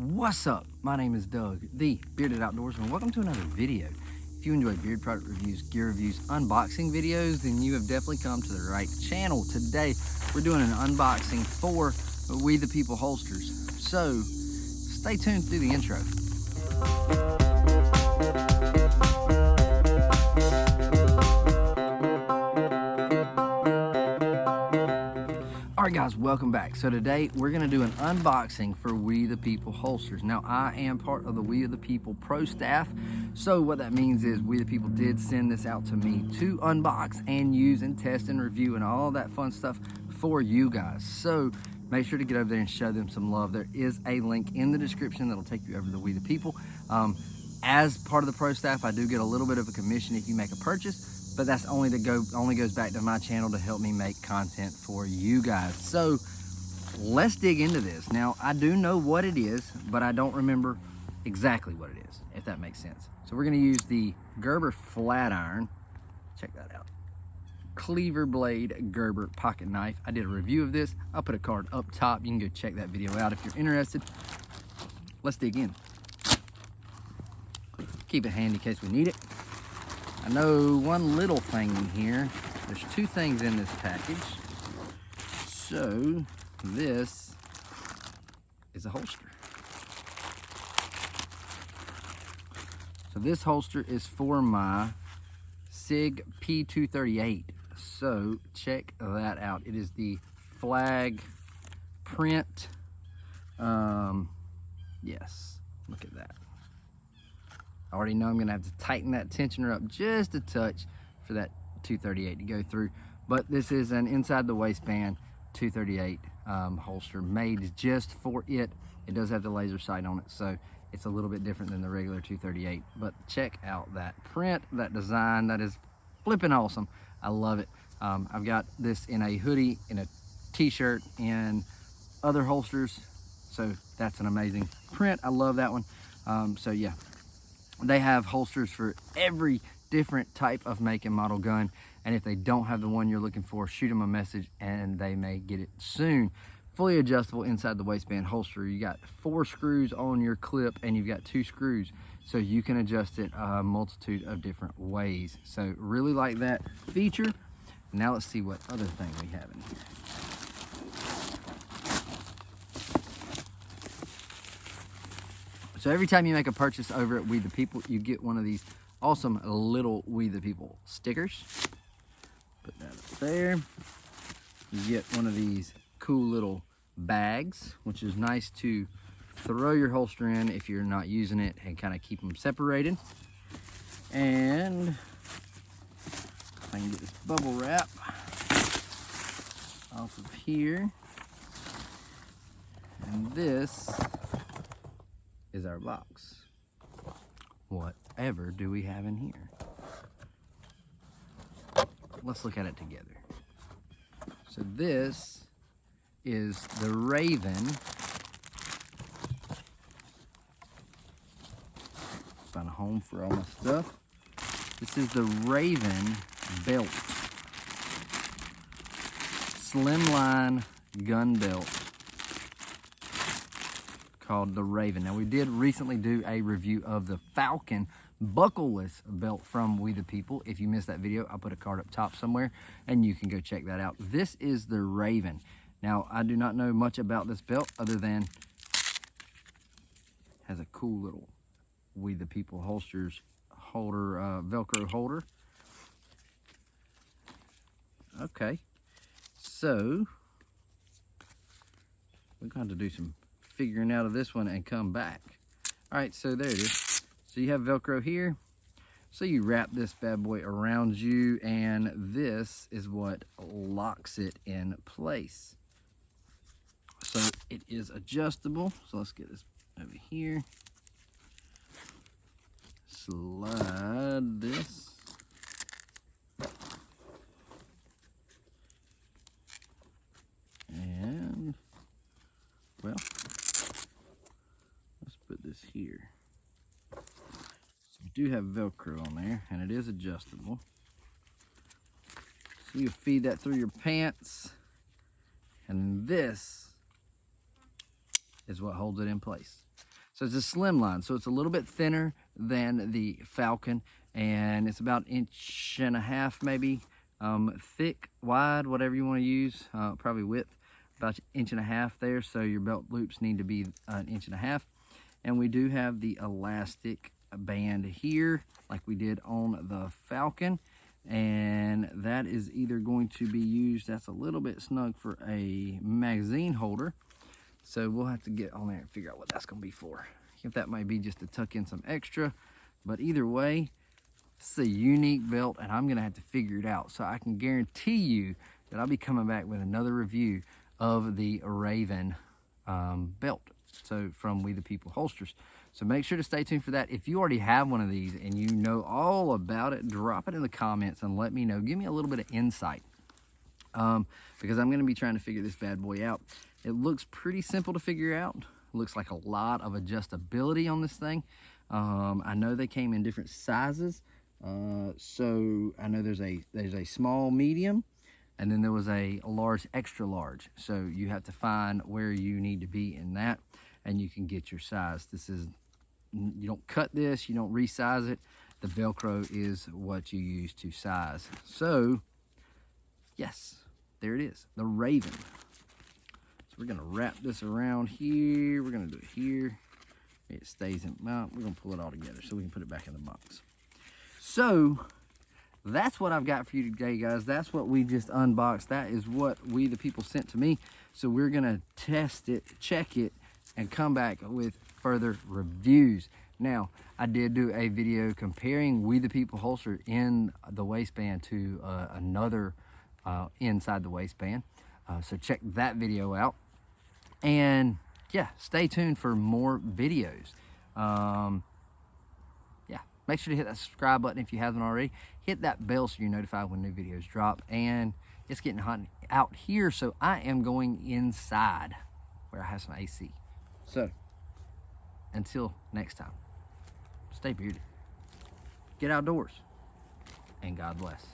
What's up? My name is Doug, the Bearded Outdoorsman. Welcome to another video. If you enjoy beard product reviews, gear reviews, unboxing videos, then you have definitely come to the right channel. Today, we're doing an unboxing for We the People holsters. So, stay tuned through the intro. Alright guys, welcome back. So today we're going to do an unboxing for We the People holsters. Now I am part of the We the People pro staff, so what that means is We the People did send this out to me to unbox and use and test and review and all that fun stuff for you guys. So make sure to get over there and show them some love. There is a link in the description that'll take you over to We the People. As part of the pro staff, I do get a little bit of a commission if you make a purchase, but that's only goes back to my channel to help me make content for you guys. So let's dig into this. Now I do know what it is, but I don't remember exactly what it is, if that makes sense. So we're going to use the Gerber flat iron. Check that out. Cleaver blade Gerber pocket knife. I did a review of this. I'll put a card up top. You can go check that video out if you're interested. Let's dig in. Keep it handy in case we need it. I know one little thing in here. There's two things in this package. So this is a holster. So this holster is for my SIG P238. So check that out. It is the flag print. Yes, look at that. I already know I'm gonna have to tighten that tensioner up just a touch for that 238 to go through. But this is an inside the waistband 238 holster made just for it. It does have the laser sight on it, so it's a little bit different than the regular 238. But check out that print, that design. That is flipping awesome. I love it. I've got this in a hoodie, in a t-shirt, in other holsters. So that's an amazing print. I love that one. So yeah. They have holsters for every different type of make and model gun. And if they don't have the one you're looking for, shoot them a message and they may get it soon. Fully adjustable inside the waistband holster. You got 4 screws on your clip and you've got 2 screws. So you can adjust it a multitude of different ways. So really like that feature. Now let's see what other thing we have in here. So every time you make a purchase over at We the People, you get one of these awesome little We the People stickers. Put that up there. You get one of these cool little bags, which is nice to throw your holster in if you're not using it and kind of keep them separated. And I can get this bubble wrap off of here. And this is our box. Whatever do we have in here? Let's look at it together. So this is the Raven. Found a home for all my stuff. This is the Raven belt. Slimline gun belt called the Raven. Now we did recently do a review of the Falcon buckleless belt from We the People. If you missed that video, I'll put a card up top somewhere and you can go check that out. This is the Raven. Now I do not know much about this belt other than it has a cool little We the People holsters holder, Velcro holder. Okay, so we're going to do some figuring out of this one and come back. All right, so there it is. So you have Velcro here. So you wrap this bad boy around you and this is what locks it in place. So it is adjustable. So let's get this over here. Slide this. And well, let's put this here. So we do have Velcro on there and it is adjustable. So you feed that through your pants and this is what holds it in place. So it's a slim line, so it's a little bit thinner than the Falcon, and it's about 1.5 inches maybe thick, wide, whatever you want to use, probably width, about 1.5 inches there, so your belt loops need to be 1.5 inches. And we do have the elastic band here, like we did on the Falcon, and that is either going to be used, that's a little bit snug for a magazine holder, so we'll have to get on there and figure out what that's going to be for. If that might be just to tuck in some extra, but either way, it's a unique belt, and I'm going to have to figure it out. So I can guarantee you that I'll be coming back with another review of the Raven belt, so from We the People Holsters. So make sure to stay tuned for that. If you already have one of these and you know all about it, drop it in the comments and let me know. Give me a little bit of insight, because I'm going to be trying to figure this bad boy out. It looks pretty simple to figure out. It looks like a lot of adjustability on this thing. I know they came in different sizes. So I know there's a small, medium, and then there was a large, extra large. So you have to find where you need to be in that, and you can get your size. You don't cut this, you don't resize it. The Velcro is what you use to size. So yes, there it is, the Raven. So we're gonna wrap this around here. We're gonna do it here. It stays in, well, we're gonna pull it all together so we can put it back in the box. So that's what I've got for you today, guys. That's what we just unboxed. That is what We the People sent to me. So we're gonna test it, check it, and come back with further reviews. Now, I did do a video comparing We the People holster in the waistband to another inside the waistband. So check that video out. And yeah, stay tuned for more videos. Make sure to hit that subscribe button if you haven't already. Hit that bell so you're notified when new videos drop. And it's getting hot out here, so I am going inside where I have some AC. So, until next time, stay bearded, get outdoors, and God bless.